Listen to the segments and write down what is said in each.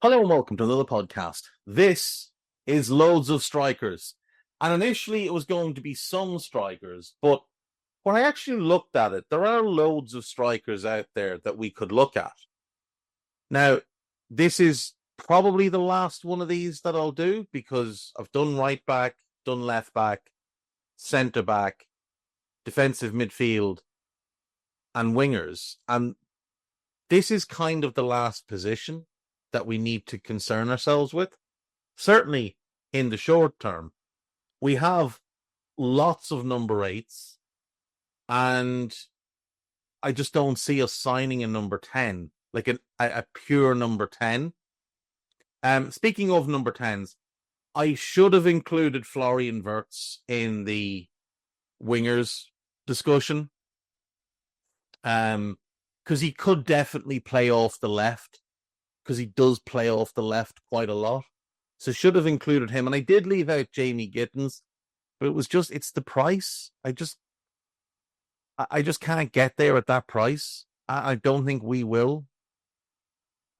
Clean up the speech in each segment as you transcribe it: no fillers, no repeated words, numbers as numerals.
Hello and welcome to another podcast. This is loads of strikers. And initially it was going to be some strikers, but when I actually looked at it, there are loads of strikers out there that we could look at. Now, this is probably the last one of these that I'll do because I've done right back, done left back, centre back, defensive midfield, and wingers. And this is kind of the last position that we need to concern ourselves with. Certainly in the short term, we have lots of number 8s, and I just don't see us signing a number 10, like a pure number 10. Speaking of number 10s, I should have included Florian Wirtz in the wingers discussion, because he could definitely play off the left, because he does play off the left quite a lot. So should have included him. And I did leave out Jamie Gittins, but it's the price. I just can't get there at that price. I don't think we will.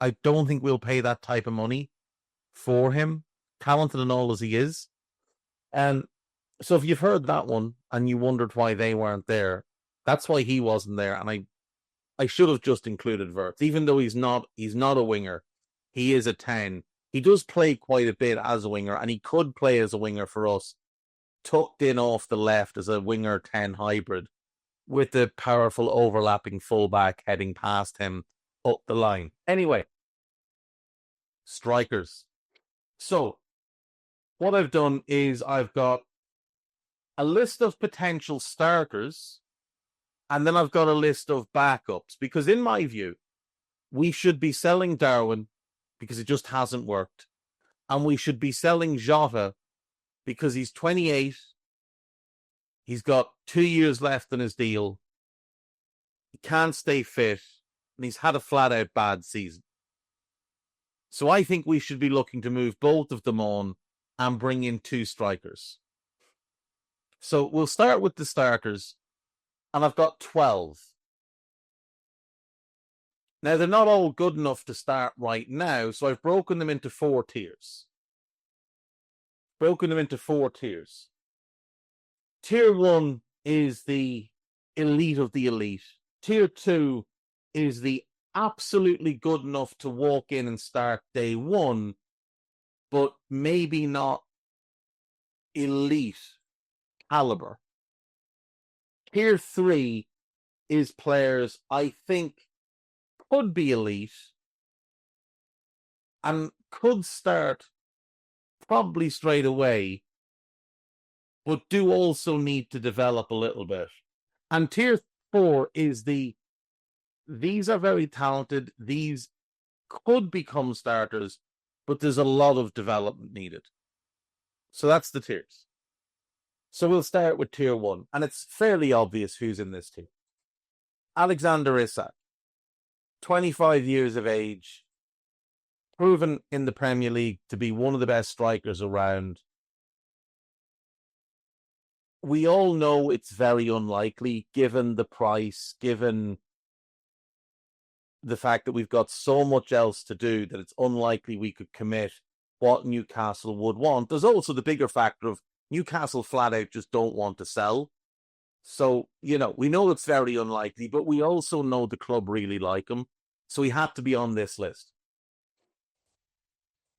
I don't think we'll pay that type of money for him, talented and all as he is. And so if you've heard that one and you wondered why they weren't there, that's why he wasn't there. And I should have just included Wirtz, even though he's not a winger. He is a 10. He does play quite a bit as a winger, and he could play as a winger for us, tucked in off the left as a winger 10 hybrid, with the powerful overlapping fullback heading past him up the line. Anyway, strikers. So, what I've done is I've got a list of potential starters, and then I've got a list of backups, because in my view, we should be selling Darwin because it just hasn't worked. And we should be selling Jota because he's 28. He's got 2 years left on his deal. He can't stay fit, and he's had a flat-out bad season. So I think we should be looking to move both of them on and bring in 2 strikers. So we'll start with the starters. And I've got 12. Now, they're not all good enough to start right now, so I've broken them into 4 tiers. Tier 1 is the elite of the elite. Tier 2 is the absolutely good enough to walk in and start day 1, but maybe not elite caliber. Tier 3 is players I think could be elite and could start probably straight away, but do also need to develop a little bit. And tier 4 is these are very talented, these could become starters, but there's a lot of development needed. So that's the tiers. So we'll start with tier 1, and it's fairly obvious who's in this tier. Alexander Isak, 25 years of age, proven in the Premier League to be one of the best strikers around. We all know it's very unlikely, given the price, given the fact that we've got so much else to do, that it's unlikely we could commit what Newcastle would want. There's also the bigger factor of Newcastle flat out just don't want to sell. So, we know it's very unlikely, but we also know the club really like him. So he had to be on this list.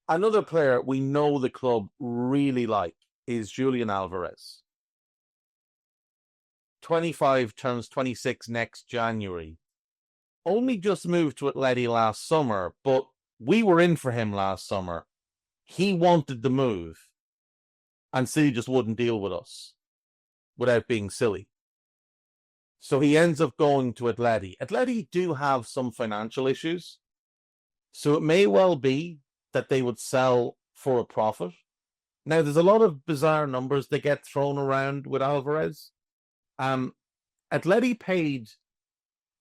Another player we know the club really like is Julian Alvarez. 25, turns 26 next January. Only just moved to Atleti last summer, but we were in for him last summer. He wanted the move, and City just wouldn't deal with us without being silly. So he ends up going to Atleti. Atleti do have some financial issues, so it may well be that they would sell for a profit. Now, there's a lot of bizarre numbers that get thrown around with Alvarez. Atleti paid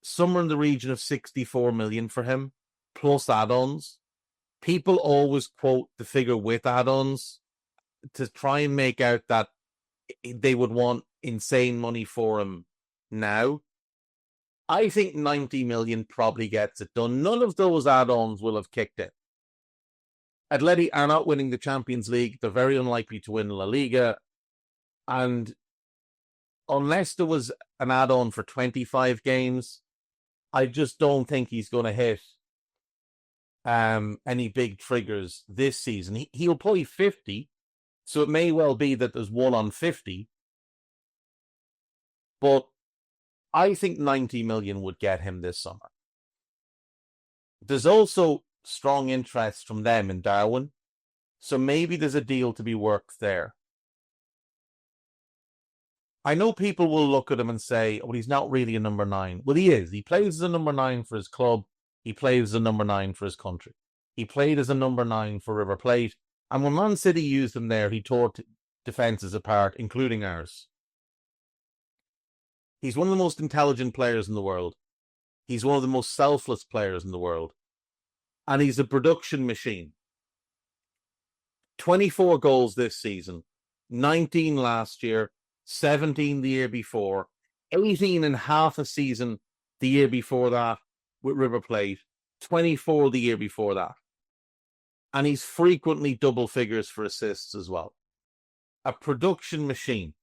somewhere in the region of 64 million for him, plus add-ons. People always quote the figure with add-ons to try and make out that they would want insane money for him now. I think 90 million probably gets it done. None of those add-ons will have kicked in. Atleti are not winning the Champions League. They're very unlikely to win La Liga. And unless there was an add-on for 25 games, I just don't think he's going to hit any big triggers this season. He'll play 50, so it may well be that there's one on 50. But I think 90 million would get him this summer. There's also strong interest from them in Darwin, so maybe there's a deal to be worked there. I know people will look at him and say, well, he's not really a number 9. Well, he is. He plays as a number 9 for his club. He plays as a number 9 for his country. He played as a number 9 for River Plate. And when Man City used him there, he tore defences apart, including ours. He's one of the most intelligent players in the world. He's one of the most selfless players in the world. And he's a production machine. 24 goals this season, 19 last year, 17 the year before, 18 and half a season the year before that with River Plate, 24 the year before that. And he's frequently double figures for assists as well. A production machine.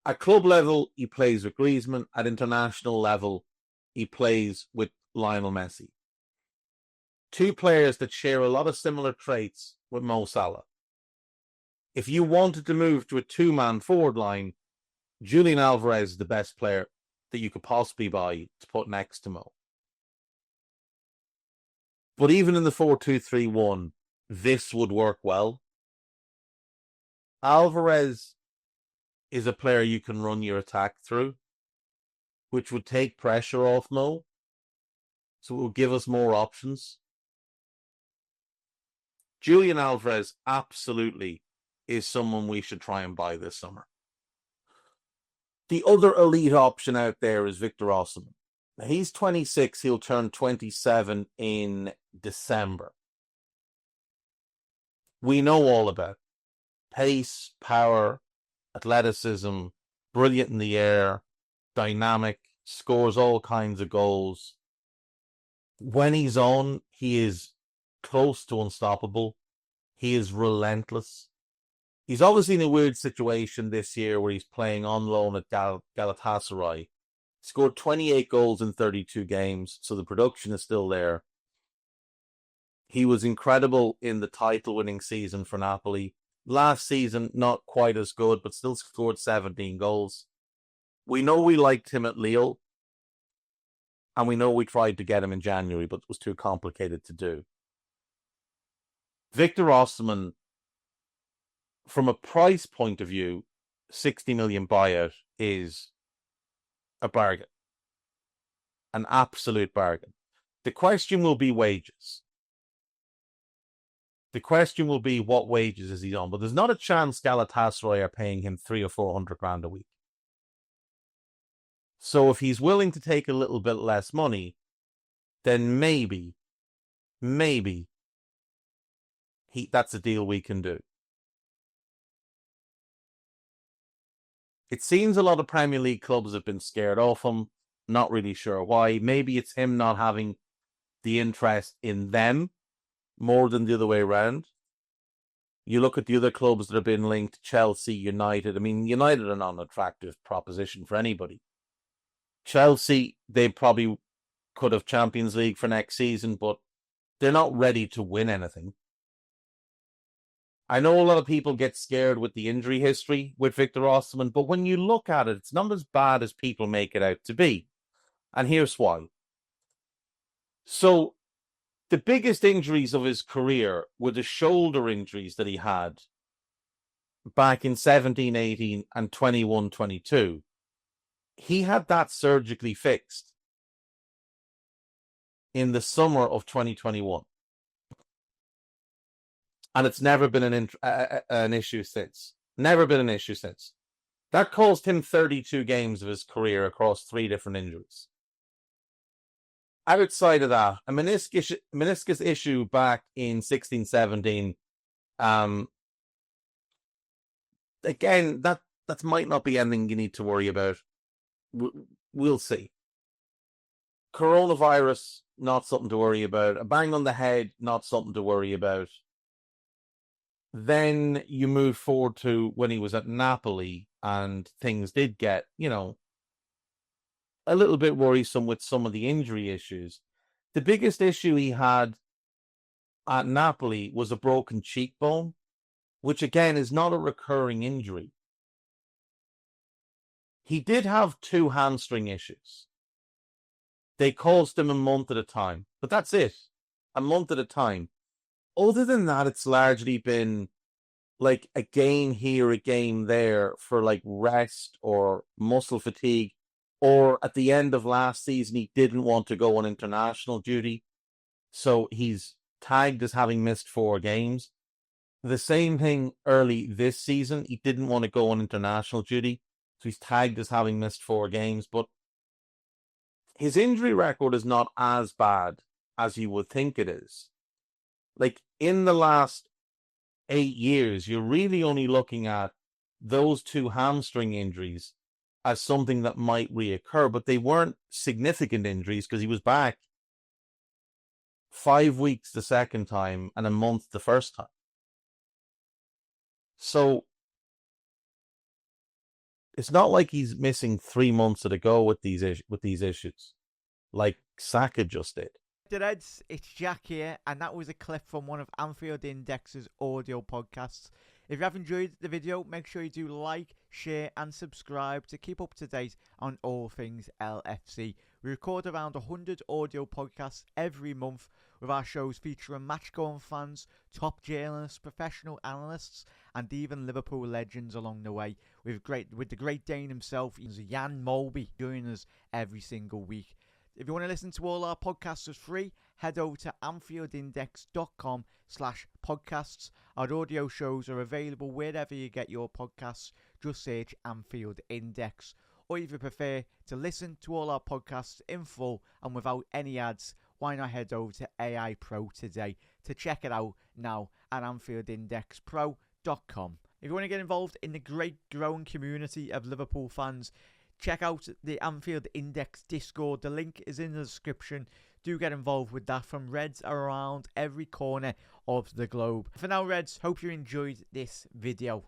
At club level, he plays with Griezmann. At international level, he plays with Lionel Messi. Two players that share a lot of similar traits with Mo Salah. If you wanted to move to a two-man forward line, Julian Alvarez is the best player that you could possibly buy to put next to Mo. But even in the 4-2-3-1, this would work well. Alvarez is a player you can run your attack through, which would take pressure off Mo. So it will give us more options. Julian Alvarez absolutely is someone we should try and buy this summer. The other elite option out there is Victor Osimhen. Now, he's 26. He'll turn 27 in December. We know all about pace, power, athleticism, brilliant in the air, dynamic, scores all kinds of goals. When he's on, he is close to unstoppable. He is relentless. He's obviously in a weird situation this year where he's playing on loan at Galatasaray. Scored 28 goals in 32 games, so the production is still there. He was incredible in the title-winning season for Napoli. Last season, not quite as good, but still scored 17 goals. We know we liked him at Lille, and we know we tried to get him in January, but it was too complicated to do. Victor Osimhen, from a price point of view, 60 million buyout is a bargain. An absolute bargain. The question will be wages. The question will be what wages is he on? But there's not a chance Galatasaray are paying him 300 or 400 grand a week. So if he's willing to take a little bit less money, then maybe that's a deal we can do. It seems a lot of Premier League clubs have been scared off him. Not really sure why. Maybe it's him not having the interest in them more than the other way around. You look at the other clubs that have been linked, Chelsea, United. I mean, United are not an attractive proposition for anybody. Chelsea, they probably could have Champions League for next season, but they're not ready to win anything. I know a lot of people get scared with the injury history with Victor Osimhen, but when you look at it, it's not as bad as people make it out to be. And here's why. So, the biggest injuries of his career were the shoulder injuries that he had back in 17-18 and 21-22. He had that surgically fixed in the summer of 2021. And it's never been an issue since. Never been an issue since. That cost him 32 games of his career across 3 different injuries. Outside of that, a meniscus issue back in 16-17. Again, that might not be anything you need to worry about. We'll see. Coronavirus, not something to worry about. A bang on the head, not something to worry about. Then you move forward to when he was at Napoli and things did get, a little bit worrisome with some of the injury issues. The biggest issue he had at Napoli was a broken cheekbone, which again is not a recurring injury. He did have 2 hamstring issues. They caused him a month at a time, but that's it. A month at a time. Other than that, it's largely been like a game here, a game there for like rest or muscle fatigue. Or at the end of last season, he didn't want to go on international duty. So he's tagged as having missed 4 games. The same thing early this season. He didn't want to go on international duty. So he's tagged as having missed 4 games. But his injury record is not as bad as you would think it is. Like in the last 8 years, you're really only looking at those 2 hamstring injuries as something that might reoccur, but they weren't significant injuries because he was back 5 weeks the second time and a month the first time. So it's not like he's missing 3 months at a go with these issues, like Saka just did. Reds, it's Jack here, and that was a clip from one of Anfield Index's audio podcasts. If you have enjoyed the video, make sure you do like, share and subscribe to keep up to date on all things LFC. We record around 100 audio podcasts every month, with our shows featuring match-going fans, top journalists, professional analysts and even Liverpool legends along the way. With the great Dane himself, Jan Molby, joining us every single week. If you want to listen to all our podcasts for free, head over to AnfieldIndex.com/podcasts. Our audio shows are available wherever you get your podcasts. Just search Anfield Index. Or if you prefer to listen to all our podcasts in full and without any ads, why not head over to AI Pro today to check it out now at AnfieldIndexPro.com. If you want to get involved in the great growing community of Liverpool fans, check out the Anfield Index Discord. The link is in the description. Do get involved with that from Reds around every corner of the globe. For now, Reds, hope you enjoyed this video.